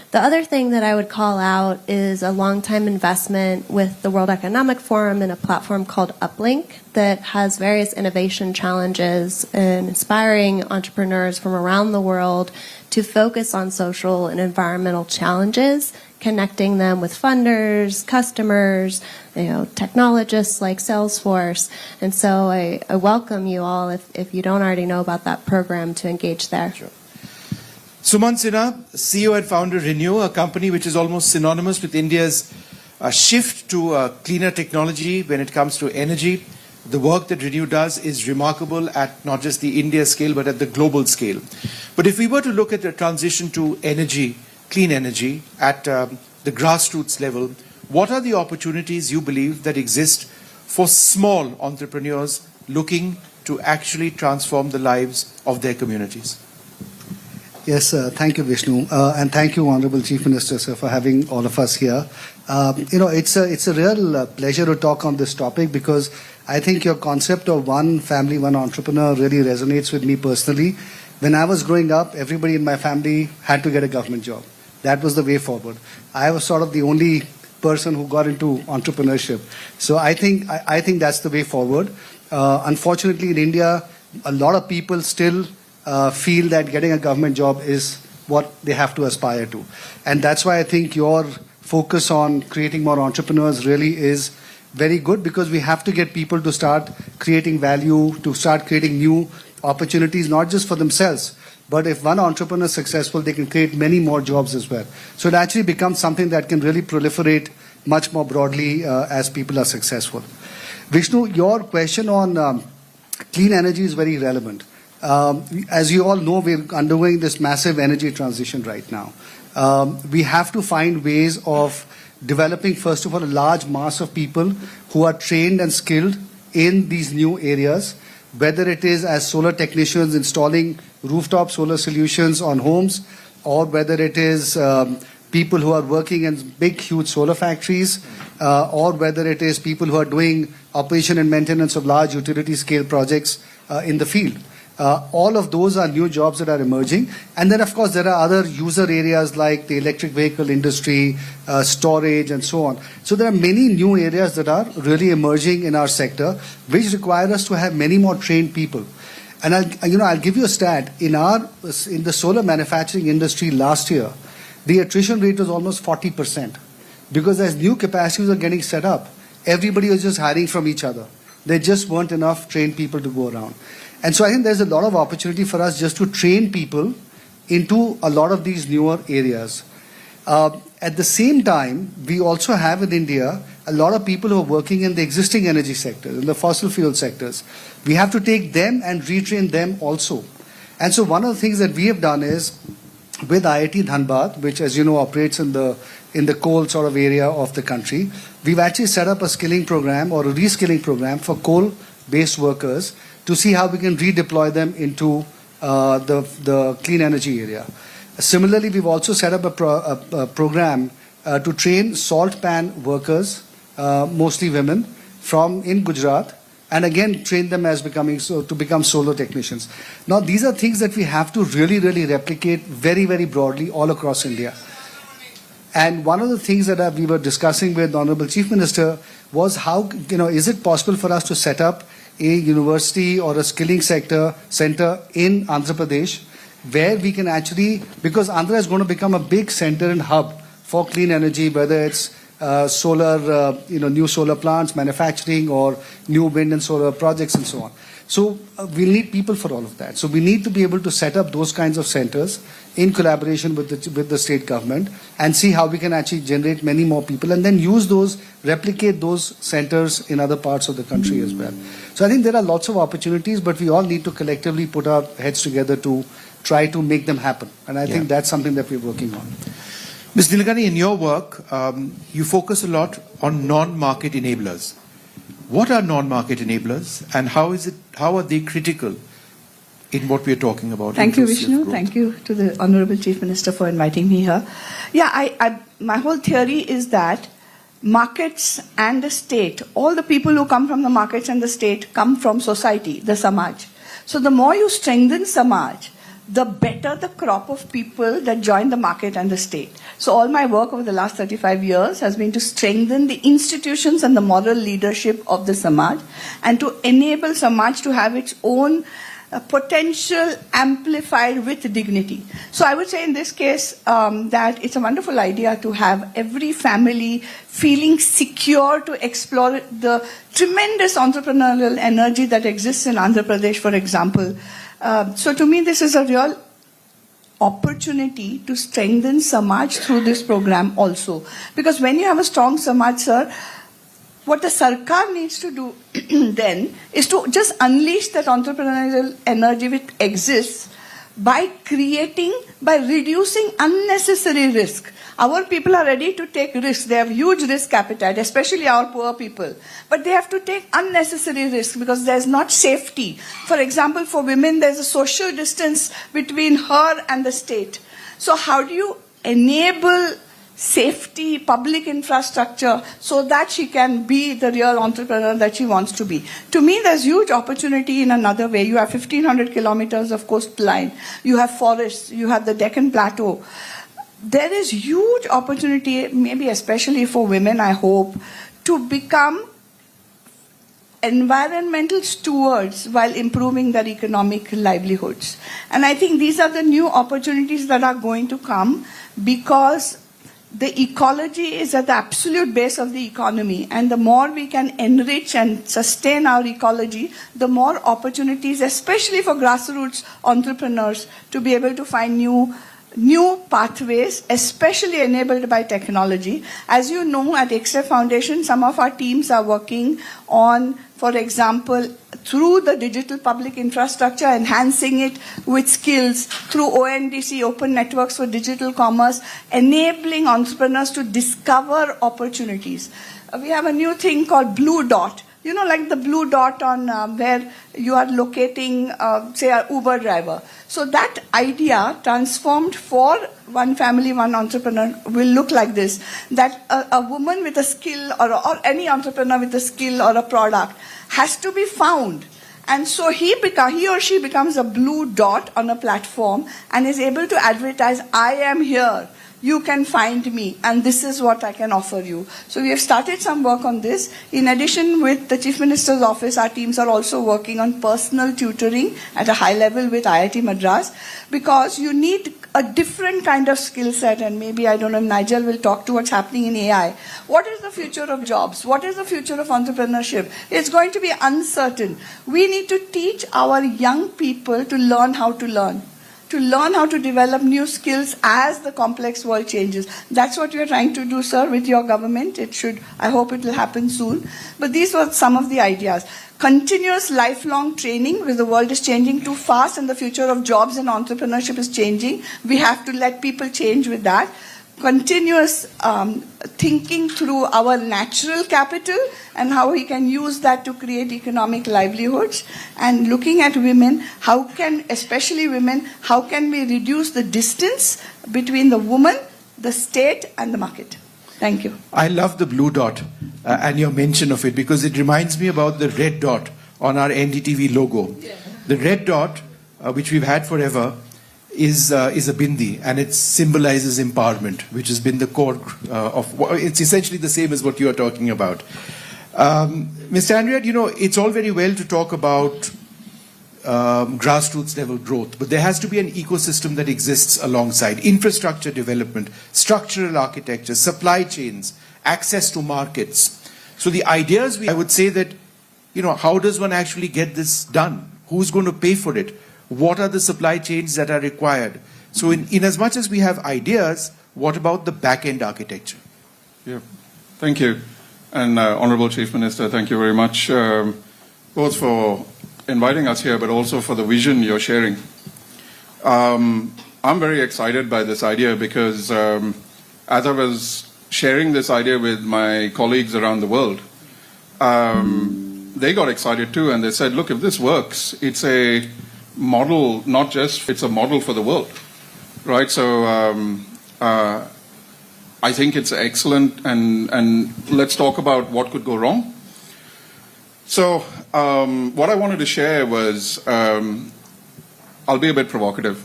The other thing that I would call out is a long-time investment with the World Economic Forum in a platform called Uplink that has various innovation challenges and inspiring entrepreneurs from around the world to focus on social and environmental challenges, connecting them with funders, customers, technologists like Salesforce. And so I welcome you all, if you don't already know about that program, to engage there. Sure. Suman Sinha, CEO and founder Renew, a company which is almost synonymous with India's shift to cleaner technology when it comes to energy. The work that Renew does is remarkable at not just the India scale, but at the global scale. But if we were to look at the transition to energy, clean energy, at the grassroots level, what are the opportunities you believe that exist for small entrepreneurs looking to actually transform the lives of their communities? Yes, thank you, Vishnu, and thank you, Honorable Chief Minister, sir, for having all of us here. It's a real pleasure to talk on this topic because I think your concept of one family, one entrepreneur really resonates with me personally. When I was growing up, everybody in my family had to get a government job. That was the way forward. I was sort of the only person who got into entrepreneurship. So I think that's the way forward. Unfortunately, in India, a lot of people still feel that getting a government job is what they have to aspire to. And that's why I think your focus on creating more entrepreneurs really is very good, because we have to get people to start creating value, to start creating new opportunities, not just for themselves, but if one entrepreneur is successful, they can create many more jobs as well. So it actually becomes something that can really proliferate much more broadly as people are successful. Vishnu, your question on clean energy is very relevant. As you all know, we're undergoing this massive energy transition right now. We have to find ways of developing, first of all, a large mass of people who are trained and skilled in these new areas, whether it is as solar technicians installing rooftop solar solutions on homes, or whether it is people who are working in big, huge solar factories, or whether it is people who are doing operation and maintenance of large utility scale projects in the field. All of those are new jobs that are emerging. And then, of course, there are other user areas like the electric vehicle industry, storage, and so on. So there are many new areas that are really emerging in our sector, which require us to have many more trained people. And I'll give you a stat. In the solar manufacturing industry last year, the attrition rate was almost 40%, because as new capacities are getting set up, everybody was just hiring from each other. There just weren't enough trained people to go around. And so I think there's a lot of opportunity for us just to train people into a lot of these newer areas. At the same time, we also have in India a lot of people who are working in the existing energy sector, in the fossil fuel sectors. We have to take them and retrain them also. And so one of the things that we have done is, with IIT Dhanbad, which, as you know, operates in the coal sort of area of the country, we've actually set up a skilling program or a reskilling program for coal-based workers to see how we can redeploy them into the clean energy area. Similarly, we've also set up a program to train salt pan workers, mostly women, in Gujarat, and again train them as to become solar technicians. Now, these are things that we have to really, really replicate very, very broadly all across India. And one of the things that we were discussing with the Honorable Chief Minister was how, is it possible for us to set up a university or a skilling center in Andhra Pradesh where we can actually, because Andhra is going to become a big center and hub for clean energy, whether it's solar, new solar plants, manufacturing, or new wind and solar projects and so on. So we need people for all of that. So we need to be able to set up those kinds of centers in collaboration with the state government and see how we can actually generate many more people and then use those, replicate those centers in other parts of the country as well. So I think there are lots of opportunities, but we all need to collectively put our heads together to try to make them happen. And I think that's something that we're working on. Ms. Nilekani, in your work, you focus a lot on non-market enablers. What are non-market enablers, and how are they critical in what we are talking about? Thank you, inclusive Vishnu. growth? Thank you to the Honorable Chief Minister for inviting me here. Yeah, my whole theory is that markets and the state, all the people who come from the markets and the state come from society, the Samaj. So the more you strengthen Samaj, the better the crop of people that join the market and the state. So all my work over the last 35 years has been to strengthen the institutions and the moral leadership of the Samaj and to enable Samaj to have its own potential amplified with dignity. So I would say in this case that it's a wonderful idea to have every family feeling secure to explore the tremendous entrepreneurial energy that exists in Andhra Pradesh, for example. So to me, this is a real opportunity to strengthen Samaj through this program also. Because when you have a strong Samaj, sir, what the Sarkar needs to do then is to just unleash that entrepreneurial energy which exists by reducing unnecessary risk. Our people are ready to take risks. They have huge risk appetite, especially our poor people. But they have to take unnecessary risk because there's not safety. For example, for women, there's a social distance between her and the state. So how do you enable safety, public infrastructure, so that she can be the real entrepreneur that she wants to be? To me, there's huge opportunity in another way. You have 1,500 kilometers of coastline. You have forests. You have the Deccan Plateau. There is huge opportunity, maybe especially for women, I hope, to become environmental stewards while improving their economic livelihoods. And I think these are the new opportunities that are going to come because the ecology is at the absolute base of the economy, and the more we can enrich and sustain our ecology, the more opportunities, especially for grassroots entrepreneurs, to be able to find new pathways, especially enabled by technology. As you know, at XF Foundation, some of our teams are working on, for example, through the digital public infrastructure, enhancing it with skills, through ONDC, Open Networks for Digital Commerce, enabling entrepreneurs to discover opportunities. We have a new thing called Blue Dot. You know, like the blue dot on where you are locating, say, an Uber driver. So that idea transformed for one family, one entrepreneur will look like this, that a woman with a skill or any entrepreneur with a skill or a product has to be found. And so he or she becomes a blue dot on a platform and is able to advertise, I am here. You can find me, and this is what I can offer you. So we have started some work on this. In addition, with the Chief Minister's office, our teams are also working on personal tutoring at a high level with IIT Madras, because you need a different kind of skill set, and maybe, I don't know, Nigel will talk to what's happening in AI. What is the future of jobs? What is the future of entrepreneurship? It's going to be uncertain. We need to teach our young people to learn how to learn. To learn how to develop new skills as the complex world changes. That's what you're trying to do, sir, with your government. I hope it will happen soon. But these were some of the ideas. Continuous lifelong training, because the world is changing too fast and the future of jobs and entrepreneurship is changing. We have to let people change with that. Continuous thinking through our natural capital and how we can use that to create economic livelihoods, and looking at women, especially women, how can we reduce the distance between the woman, the state, and the market. Thank you. I love the blue dot and your mention of it, because it reminds me about the red dot on our NDTV logo. Yeah. The red dot, which we've had forever, is a bindi, and it symbolizes empowerment, which has been the core of. It's essentially the same as what you are talking about. Mr. Andrea, it's all very well to talk about grassroots level growth, but there has to be an ecosystem that exists alongside infrastructure development, structural architecture, supply chains, access to markets. So the ideas, I would say that, how does one actually get this done? Who's going to pay for it? What are the supply chains that are required? So in as much as we have ideas, what about the back-end architecture? Yeah, thank you. And Honorable Chief Minister, thank you very much, both for inviting us here, but also for the vision you're sharing. I'm very excited by this idea because as I was sharing this idea with my colleagues around the world, they got excited too, and they said, look, if this works, it's a model, it's a model for the world, right? So I think it's excellent, and let's talk about what could go wrong. So what I wanted to share was, I'll be a bit provocative.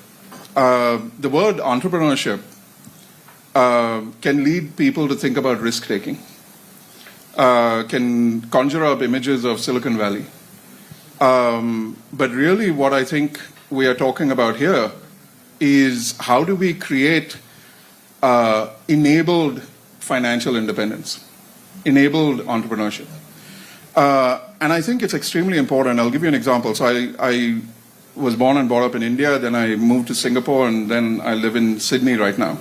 The word entrepreneurship can lead people to think about risk-taking, can conjure up images of Silicon Valley. But really what I think we are talking about here is how do we create enabled financial independence, enabled entrepreneurship. And I think it's extremely important. I'll give you an example. So I was born and brought up in India, then I moved to Singapore, and then I live in Sydney right now.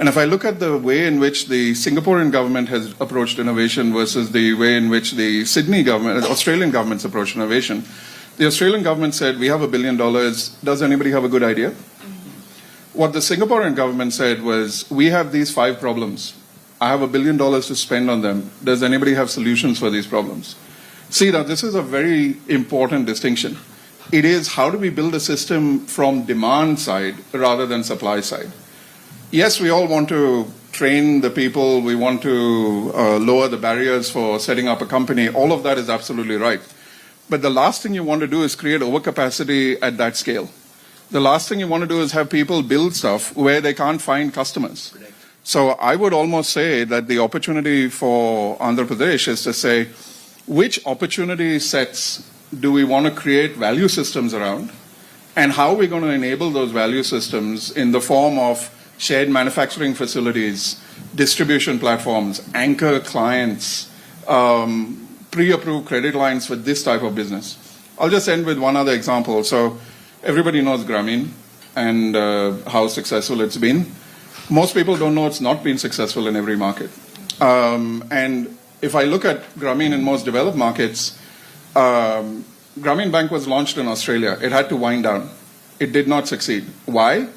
And if I look at the way in which the Singaporean government has approached innovation versus the way in which the Sydney government, Australian government's approached innovation, the Australian government said, we have $1 billion, does anybody have a good idea? What the Singaporean government said was, we have these 5 problems. I have $1 billion to spend on them. Does anybody have solutions for these problems? See, now this is a very important distinction. It is how do we build a system from demand side rather than supply side. Yes, we all want to train the people, we want to lower the barriers for setting up a company. All of that is absolutely right. But the last thing you want to do is create overcapacity at that scale. The last thing you want to do is have people build stuff where they can't find customers. So I would almost say that the opportunity for Andhra Pradesh is to say, which opportunity sets do we want to create value systems around, and how are we going to enable those value systems in the form of shared manufacturing facilities, distribution platforms, anchor clients, pre-approved credit lines for this type of business. I'll just end with one other example. So everybody knows Grameen and how successful it's been. Most people don't know it's not been successful in every market. And if I look at Grameen in most developed markets, Grameen Bank was launched in Australia. It had to wind down. It did not succeed. Why?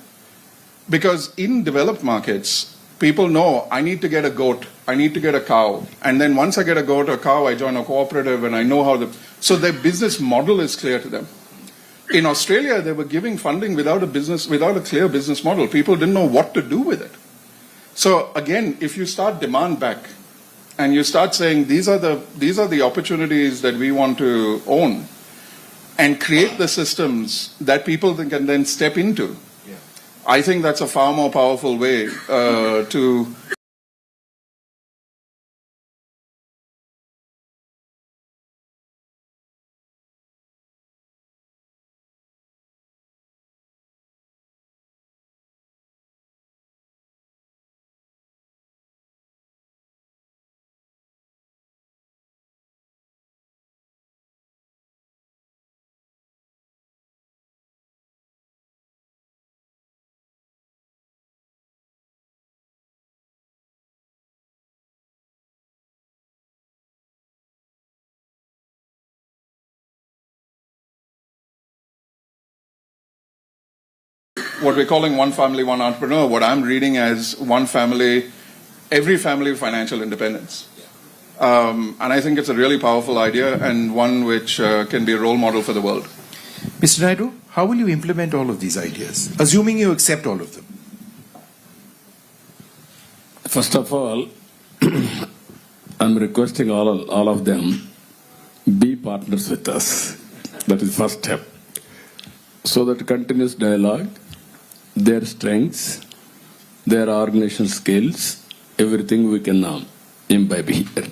Because in developed markets, people know I need to get a goat, I need to get a cow, and then once I get a goat or cow, I join a cooperative and I know how so their business model is clear to them. In Australia, they were giving funding without a clear business model. People didn't know what to do with it. So again, if you start demand back and you start saying these are the opportunities that we want to own and create the systems that people can then step into, I think that's a far more powerful way to what we're calling one family, one entrepreneur, what I'm reading as one family, every family financial independence. And I think it's a really powerful idea and one which can be a role model for the world. Mr. Naidu, how will you implement all of these ideas, assuming you accept all of them? First of all, I'm requesting all of them be partners with us. That is first step. So that continuous dialogue, their strengths, their organizational skills, everything we can imbibe here.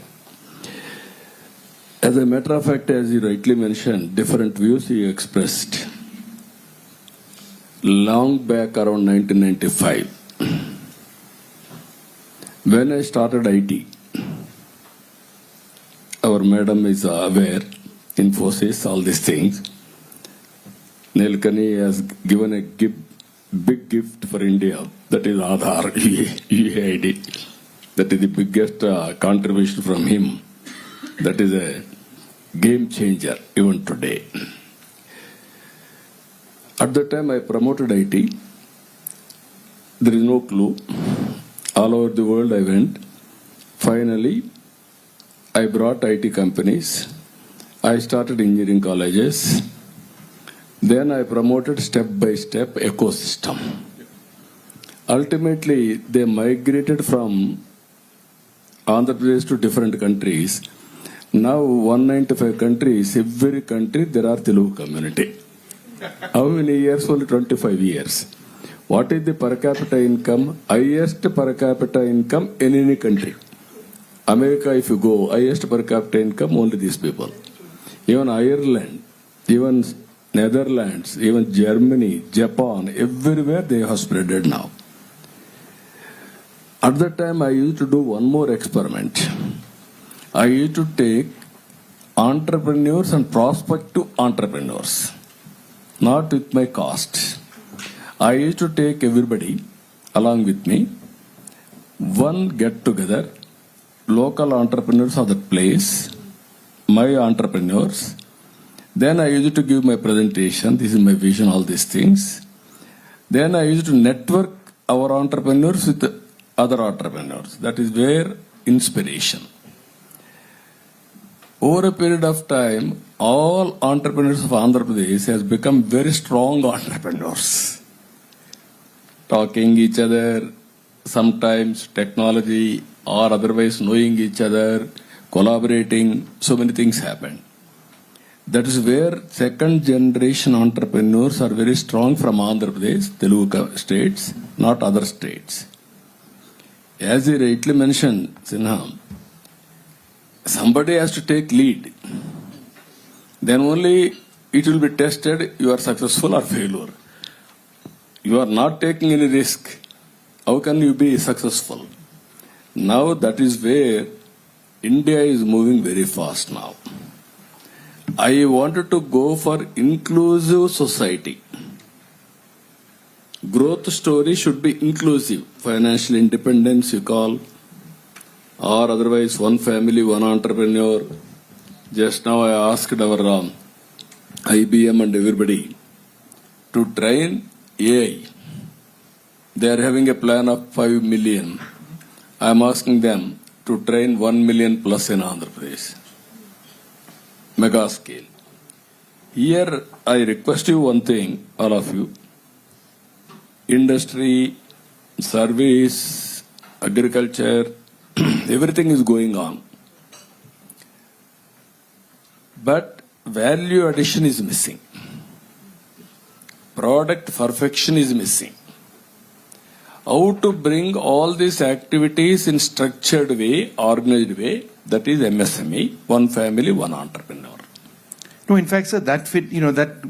As a matter of fact, as you rightly mentioned, different views you expressed. long back around 1995. When I started IT, our madam is aware, Infosys, all these things. Nilkani has given a big gift for India, that is Aadhaar, UAID. That is the biggest contribution from him. That is a game changer even today. At the time I promoted IT, there is no clue. All over the world I went. Finally, I brought IT companies. I started engineering colleges. Then I promoted step by step ecosystem. Ultimately, they migrated from Andhra Pradesh to different countries. Now 195 countries, every country there are Telugu community. How many years? Only 25 years. What is the per capita income? Highest per capita income in any country. America, if you go, highest per capita income, only these people. Even Ireland, even Netherlands, even Germany, Japan, everywhere they have spreaded now. At that time, I used to do one more experiment. I used to take entrepreneurs and prospective entrepreneurs, not with my cost. I used to take everybody along with me, one get together, local entrepreneurs of that place, my entrepreneurs. Then I used to give my presentation, this is my vision, all these things. Then I used to network our entrepreneurs with other entrepreneurs. That is where inspiration. Over a period of time, all entrepreneurs of Andhra Pradesh has become very strong entrepreneurs. Talking each other, sometimes technology or otherwise knowing each other, collaborating, so many things happen. That is where second generation entrepreneurs are very strong from Andhra Pradesh, Telugu states, not other states. As he rightly mentioned, Sinha, somebody has to take lead. Then only it will be tested, you are successful or failure. You are not taking any risk. How can you be successful? Now that is where India is moving very fast now. I wanted to go for inclusive society. Growth story should be inclusive. Financial independence you call, or otherwise one family, one entrepreneur. Just now I asked our IBM and everybody to train AI. They are having a plan of 5 million. I am asking them to train 1 million plus in Andhra Pradesh. Mega scale. Here I request you one thing, all of you. Industry, service, agriculture, everything is going on. But value addition is missing. Product perfection is missing. How to bring all these activities in structured way, organized way, that is MSME, one family, one entrepreneur. No, in fact, sir, that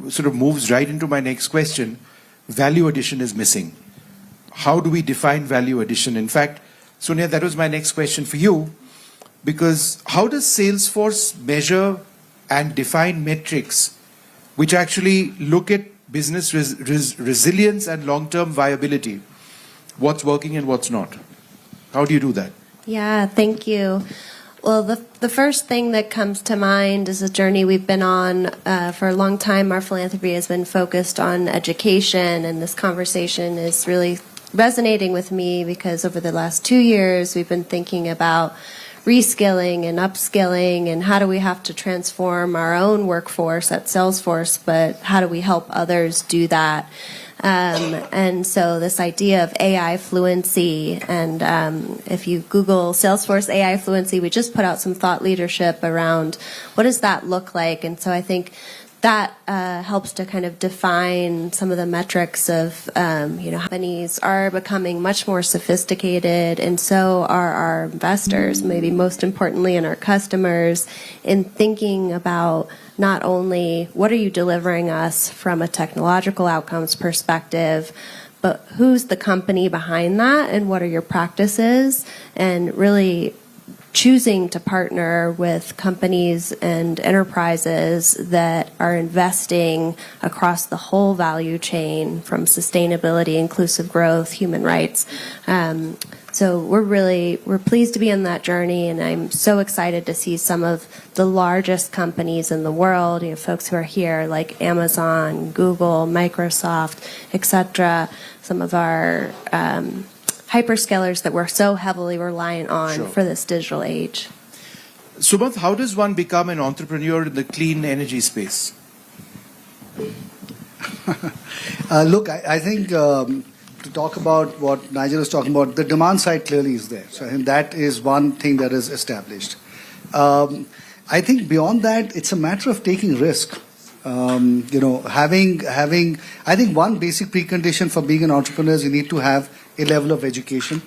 sort of moves right into my next question. Value addition is missing. How do we define value addition? In fact, Sonia, that was my next question for you, because how does Salesforce measure and define metrics which actually look at business resilience and long-term viability? What's working and what's not? How do you do that? Yeah, thank you. Well, the first thing that comes to mind is a journey we've been on for a long time. Our philanthropy has been focused on education, and this conversation is really resonating with me because over the last 2 years, we've been thinking about reskilling and upskilling and how do we have to transform our own workforce at Salesforce, but how do we help others do that? And so this idea of AI fluency, and if you Google Salesforce AI fluency, we just put out some thought leadership around what does that look like. And so I think that helps to kind of define some of the metrics of, companies are becoming much more sophisticated, and so are our investors, maybe most importantly, and our customers, in thinking about not only what are you delivering us from a technological outcomes perspective, but who's the company behind that and what are your practices, and really choosing to partner with companies and enterprises that are investing across the whole value chain, from sustainability, inclusive growth, human rights. So we're pleased to be on that journey, and I'm so excited to see some of the largest companies in the world, folks who are here like Amazon, Google, Microsoft, etc., some of our hyperscalers that we're so heavily reliant on for this digital age. Sumant, how does one become an entrepreneur in the clean energy space? Look, I think to talk about what Nigel is talking about, the demand side clearly is there. So I think that is one thing that is established. I think beyond that, it's a matter of taking risk. Having I think one basic precondition for being an entrepreneur is you need to have a level of education.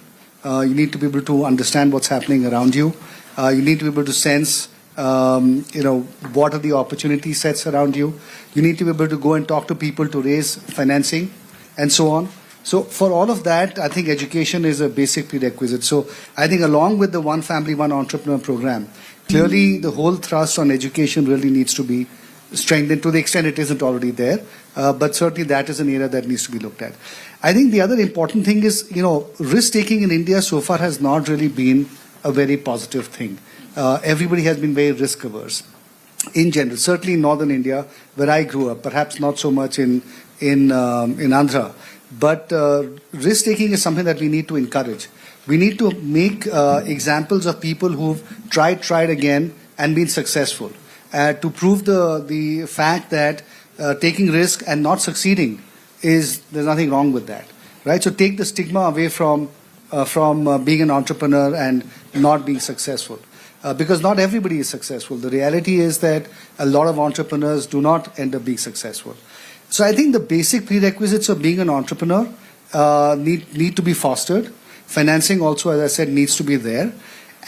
You need to be able to understand what's happening around you. You need to be able to sense, what are the opportunity sets around you. You need to be able to go and talk to people to raise financing and so on. So for all of that, I think education is a basic prerequisite. So I think along with the One Family, One Entrepreneur program, clearly the whole thrust on education really needs to be strengthened to the extent it isn't already there. But certainly that is an area that needs to be looked at. I think the other important thing is, risk-taking in India so far has not really been a very positive thing. Everybody has been very risk-averse in general, certainly in northern India, where I grew up, perhaps not so much in Andhra. But risk-taking is something that we need to encourage. We need to make examples of people who've tried again and been successful to prove the fact that taking risk and not succeeding there's nothing wrong with that, right? So take the stigma away from being an entrepreneur and not being successful, because not everybody is successful. The reality is that a lot of entrepreneurs do not end up being successful. So I think the basic prerequisites of being an entrepreneur need to be fostered. Financing also, as I said, needs to be there.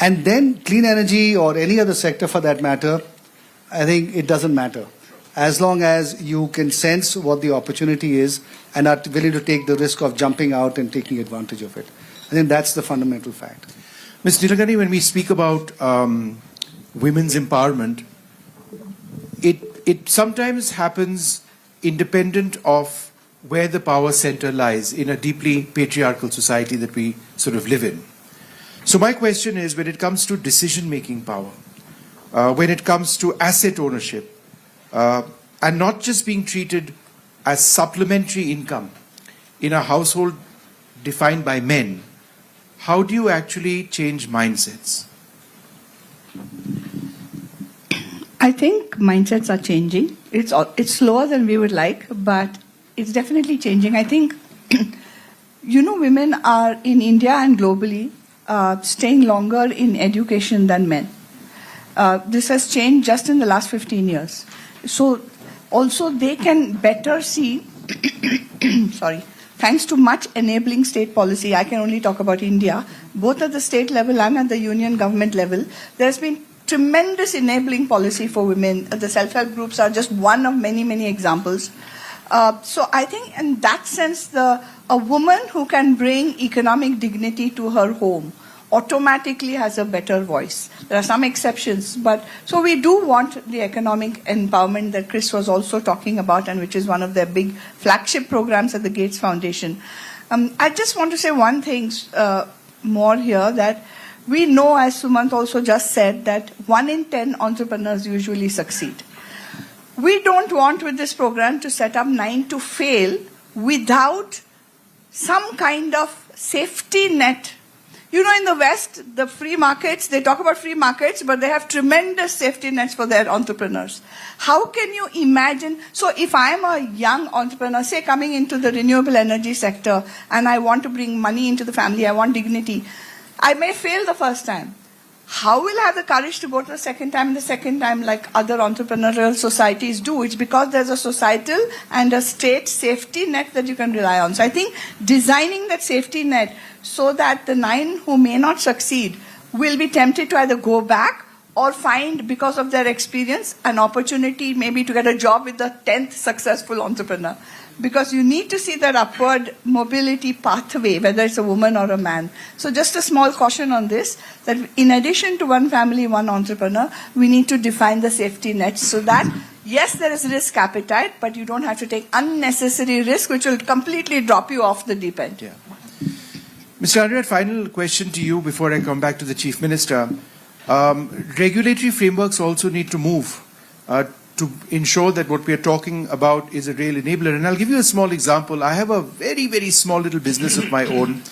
And then clean energy or any other sector for that matter, I think it doesn't matter. As long as you can sense what the opportunity is and are willing to take the risk of jumping out and taking advantage of it. I think that's the fundamental fact. Ms. Nilagani, when we speak about women's empowerment, it sometimes happens independent of where the power center lies in a deeply patriarchal society that we sort of live in. So my question is, when it comes to decision-making power, when it comes to asset ownership, and not just being treated as supplementary income in a household defined by men, how do you actually change mindsets? I think mindsets are changing. It's slower than we would like, but it's definitely changing. I think, women are in India and globally staying longer in education than men. This has changed just in the last 15 years. So also they can better see, thanks to much enabling state policy, I can only talk about India, both at the state level and at the union government level, there's been tremendous enabling policy for women. The self-help groups are just one of many, many examples. So I think in that sense, a woman who can bring economic dignity to her home automatically has a better voice. There are some exceptions, but so we do want the economic empowerment that Chris was also talking about, and which is one of their big flagship programs at the Gates Foundation. I just want to say one thing more here, that we know, as Sumant also just said, that 1 in 10 entrepreneurs usually succeed. We don't want with this program to set up 9 to fail without some kind of safety net. In the West, the free markets, they talk about free markets, but they have tremendous safety nets for their entrepreneurs. How can you imagine? So if I'm a young entrepreneur, say coming into the renewable energy sector, and I want to bring money into the family, I want dignity, I may fail the first time. How will I have the courage to go to the second time like other entrepreneurial societies do? It's because there's a societal and a state safety net that you can rely on. So I think designing that safety net so that the 9 who may not succeed will be tempted to either go back or find, because of their experience, an opportunity maybe to get a job with the 10th successful entrepreneur. Because you need to see that upward mobility pathway, whether it's a woman or a man. So just a small caution on this, that in addition to one family, one entrepreneur, we need to define the safety nets so that, yes, there is risk appetite, but you don't have to take unnecessary risk, which will completely drop you off the deep end. Yeah. Mr. Anurad, final question to you before I come back to the Chief Minister. Regulatory frameworks also need to move to ensure that what we are talking about is a real enabler. And I'll give you a small example. I have a very, very small little business of my own,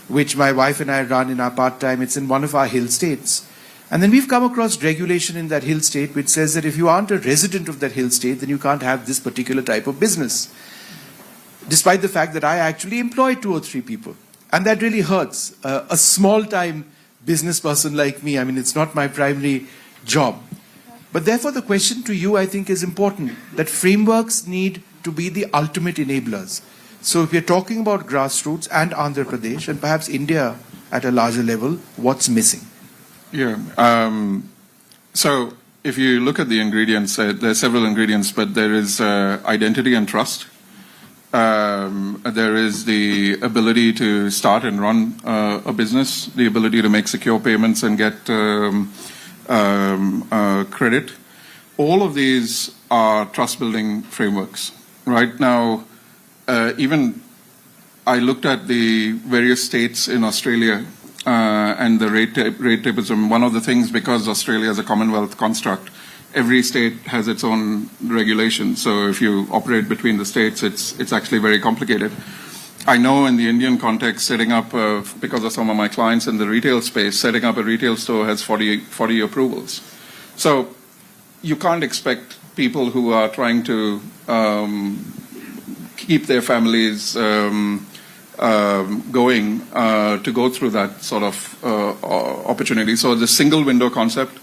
which my wife and I run in our part-time. It's in one of our hill states. And then we've come across regulation in that hill state which says that if you aren't a resident of that hill state, then you can't have this particular type of business. Despite the fact that I actually employ 2 or 3 people. And that really hurts. A small-time business person like me, I mean, it's not my primary job. But therefore, the question to you, I think, is important, that frameworks need to be the ultimate enablers. So if we're talking about grassroots and Andhra Pradesh, and perhaps India at a larger level, what's missing? Yeah. So if you look at the ingredients, there are several ingredients, but there is identity and trust. There is the ability to start and run a business, the ability to make secure payments and get credit. All of these are trust-building frameworks. Right now, even I looked at the various states in Australia and the rate tables. One of the things, because Australia is a Commonwealth construct, every state has its own regulations. So if you operate between the states, it's actually very complicated. I know in the Indian context, setting up, because of some of my clients in the retail space, setting up a retail store has 40 approvals. So you can't expect people who are trying to keep their families going to go through that sort of opportunity. So the single window concept,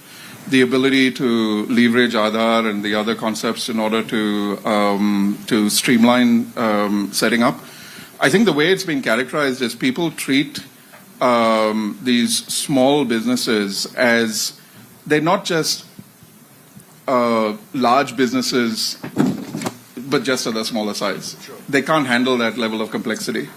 the ability to leverage Aadhaar and the other concepts in order to streamline setting up. I think the way it's been characterized is people treat these small businesses as, they're not just large businesses, but just at a smaller size. Sure. They can't handle that level of complexity,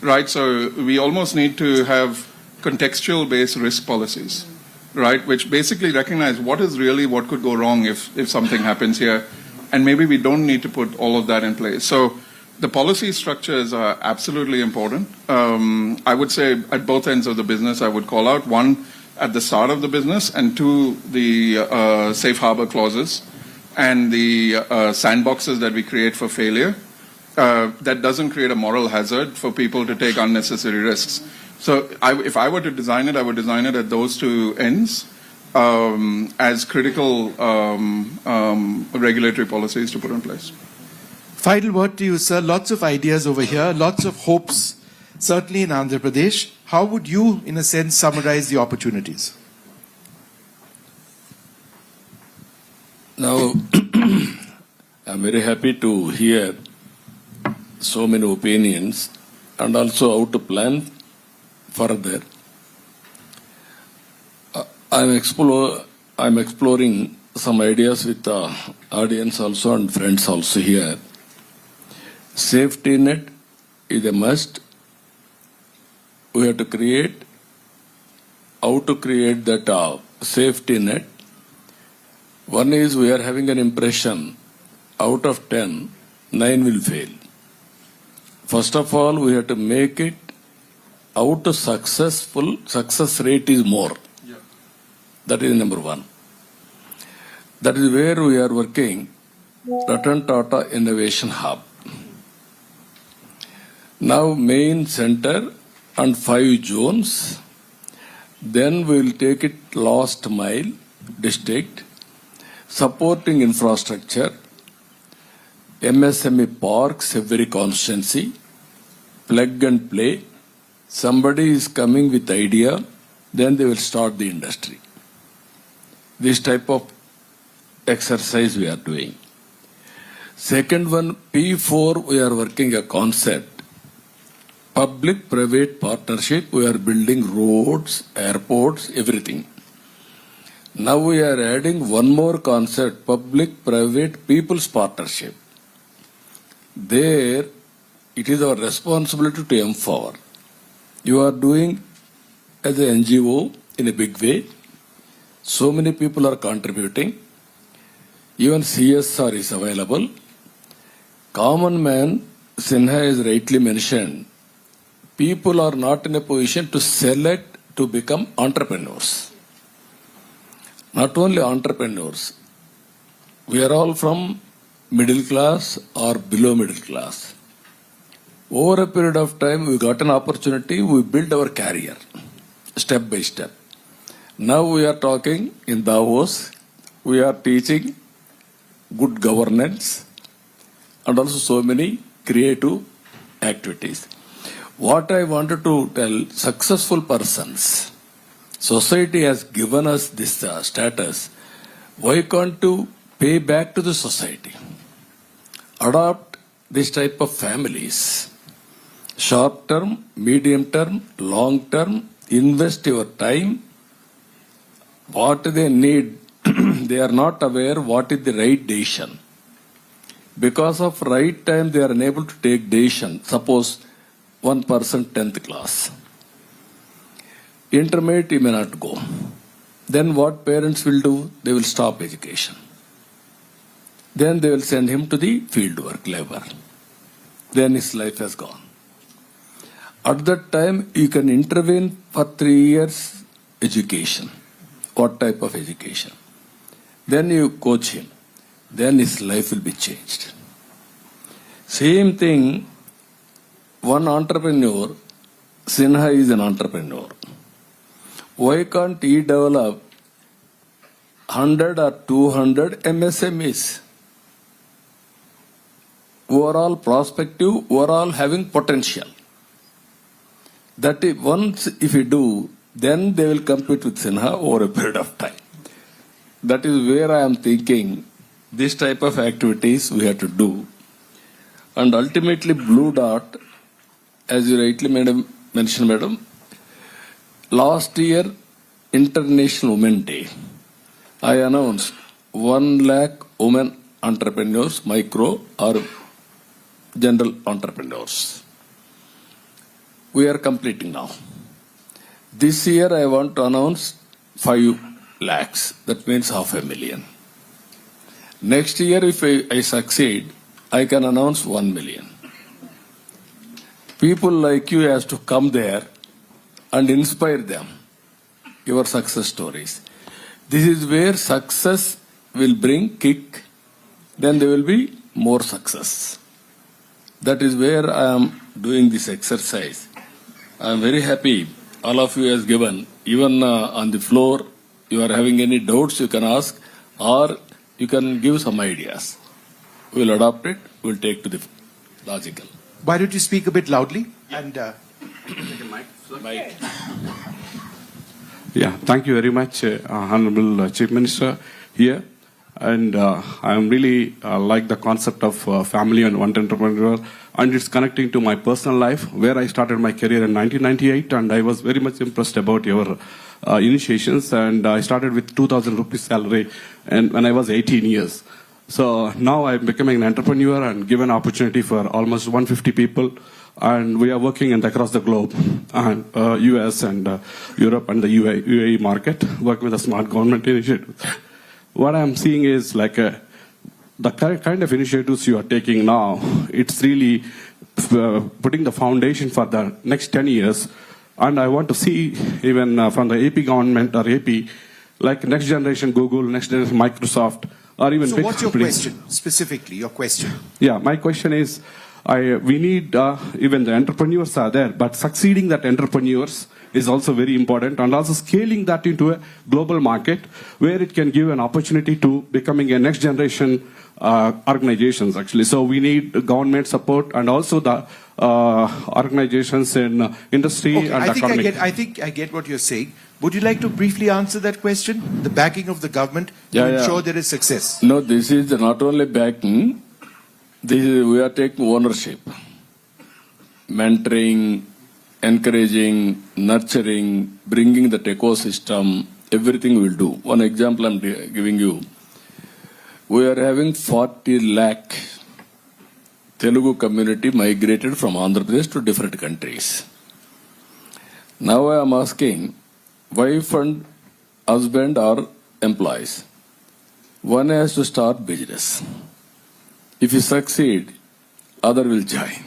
right? So we almost need to have contextual-based risk policies, right, which basically recognize what could go wrong if something happens here, and maybe we don't need to put all of that in place. So the policy structures are absolutely important. I would say at both ends of the business, I would call out, 1, at the start of the business, and 2, the safe harbor clauses and the sandboxes that we create for failure. That doesn't create a moral hazard for people to take unnecessary risks. So if I were to design it, I would design it at those 2 ends as critical regulatory policies to put in place. Final word to you, sir. Lots of ideas over here, lots of hopes, certainly in Andhra Pradesh. How would you, in a sense, summarize the opportunities? Now, I'm very happy to hear so many opinions and also how to plan further. I'm exploring some ideas with the audience also and friends also here. Safety net is a must. We have to create how to create that safety net. One is we are having an impression out of 10, 9 will fail. First of all, we have to make it how to success rate is more. Yeah. That is number 1. That is where we are working, Ratan Tata Innovation Hub. Now main center and 5 zones. Then we will take it last mile district, supporting infrastructure, MSME parks, every constituency, plug and play. Somebody is coming with idea, then they will start the industry. this type of exercise we are doing. Second one, P4, we are working a concept, public-private partnership. We are building roads, airports, everything. Now we are adding one more concept, public-private people's partnership. There, it is our responsibility to empower. You are doing as an NGO in a big way. So many people are contributing. Even CSR is available. Common man, Sinha has rightly mentioned, people are not in a position to select to become entrepreneurs. Not only entrepreneurs, we are all from middle class or below middle class. Over a period of time, we got an opportunity, we build our career, step by step. Now we are talking in Davos, we are teaching good governance and also so many creative activities. What I wanted to tell, successful persons, society has given us this status, why can't you pay back to the society? Adopt this type of families. Short term, medium term, long term, invest your time. What they need, they are not aware what is the right decision. Because of right time, they are unable to take decision. Suppose one person 10th class. Intermediate, he may not go. Then what parents will do? They will stop education. Then they will send him to the field work, labor. Then his life has gone. At that time, you can intervene for 3 years education. What type of education? Then you coach him. Then his life will be changed. Same thing, one entrepreneur, Sinha is an entrepreneur. Why can't he develop 100 or 200 MSMEs? Overall prospective, overall having potential. That is, once if you do, then they will compete with Sinha over a period of time. That is where I am thinking this type of activities we have to do. And ultimately Blue Dot, as you rightly mentioned, madam, last year International Women Day, I announced 1 lakh women entrepreneurs, micro or general entrepreneurs. We are completing now. This year I want to announce 5 lakhs, that means 500,000. Next year if I succeed, I can announce 1 million. People like you has to come there and inspire them, your success stories. This is where success will bring kick, then there will be more success. That is where I am doing this exercise. I am very happy all of you has given, even on the floor, you are having any doubts you can ask or you can give some ideas. We will adopt it, we will take to the logical. Why don't you speak a bit loudly? And Mike. Yeah, thank you very much, Honorable Chief Minister here. And I am really like the concept of family and one entrepreneur, and it's connecting to my personal life, where I started my career in 1998, and I was very much impressed about your initiations. And I started with 2,000 rupees salary, and when I was 18 years. So now I'm becoming an entrepreneur and given opportunity for almost 150 people. And we are working across the globe, and US and Europe and the UAE market, working with a smart government initiative. What I'm seeing is like the kind of initiatives you are taking now, it's really putting the foundation for the next 10 years. And I want to see even from the AP government or AP, like next generation Google, next generation Microsoft, or even so big what's your companies. question, specifically, your question? Yeah, my question is, we need, even the entrepreneurs are there, but succeeding that entrepreneurs is also very important, and also scaling that into a global market where it can give an opportunity to becoming a next generation organizations actually. So we need government support and also the organizations in industry Okay, and economic. I think I get what you're saying. Would you like to briefly answer that question? The backing of the government Yeah, to yeah. ensure there is success. No, this is not only backing, we are taking ownership. Mentoring, encouraging, nurturing, bringing that ecosystem, everything we'll do. One example I'm giving you. We are having 40 lakh Telugu community migrated from Andhra Pradesh to different countries. Now I am asking, wife and husband are employees. One has to start business. If you succeed, other will join.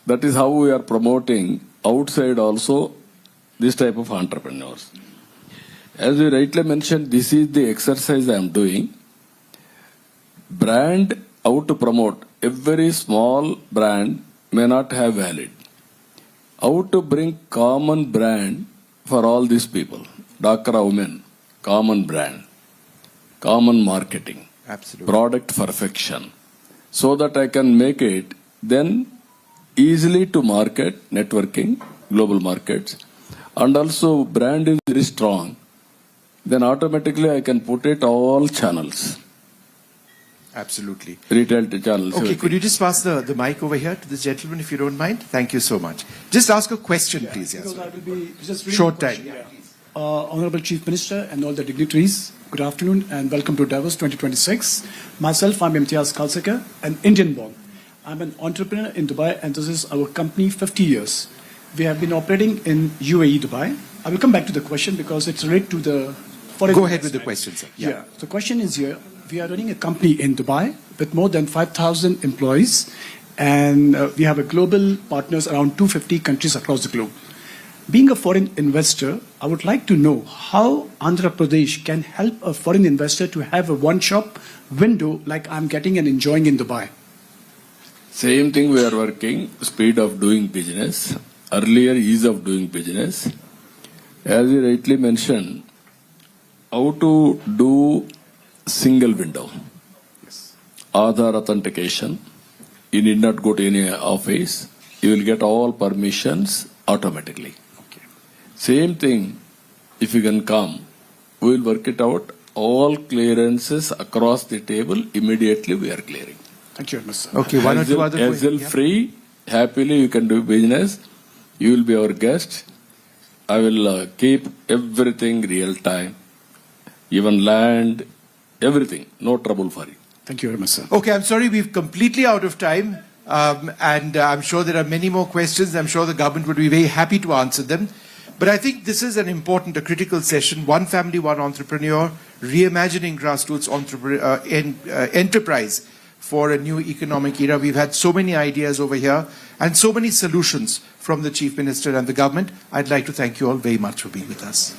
That is how we are promoting outside also this type of entrepreneurs. As you rightly mentioned, this is the exercise I am doing. Brand, how to promote. Every small brand may not have valid. How to bring common brand for all these people. Dhakra women, common brand, common marketing, Absolutely. product perfection. So that I can make it then easily to market, networking, global markets. And also brand is very strong. Then automatically I can put it all channels. Absolutely. Retail channels. Okay, everything. could you just pass the mic over here to this gentleman if you don't mind? Thank you so much. Just ask a question, please. Yes. Because I will be just reading Short the time. question. Honorable Chief Minister and all the dignitaries, good afternoon and welcome to Davos 2026. Myself, I'm Imtiaz Khalsaka, an Indian born. I'm an entrepreneur in Dubai and this is our company 50 years. We have been operating in UAE, Dubai. I will come back to the question because it's related to the foreign Go ahead with the investment. question, sir. Yeah. The question is here, we are running a company in Dubai with more than 5,000 employees and we have a global partners around 250 countries across the globe. Being a foreign investor, I would like to know how Andhra Pradesh can help a foreign investor to have a one-shop window like I'm getting and enjoying in Dubai. Same thing we are working, speed of doing business, earlier ease of doing business. As you rightly mentioned, how to do single window. Aadhaar authentication. You need not go to any office. You will get all permissions automatically. Same thing, if you can come, we will work it out. All clearances across the table, immediately we are clearing. Thank you very much, sir. Okay, one or two other Hassle questions. free, happily you can do business. You will be our guest. I will keep everything real time, even land, everything. No trouble for you. Thank you very much, sir. Okay, I'm sorry, we've completely out of time. And I'm sure there are many more questions. I'm sure the government would be very happy to answer them. But I think this is an important, a critical session. One family, one entrepreneur, reimagining grassroots enterprise for a new economic era. We've had so many ideas over here and so many solutions from the Chief Minister and the government. I'd like to thank you all very much for being with us.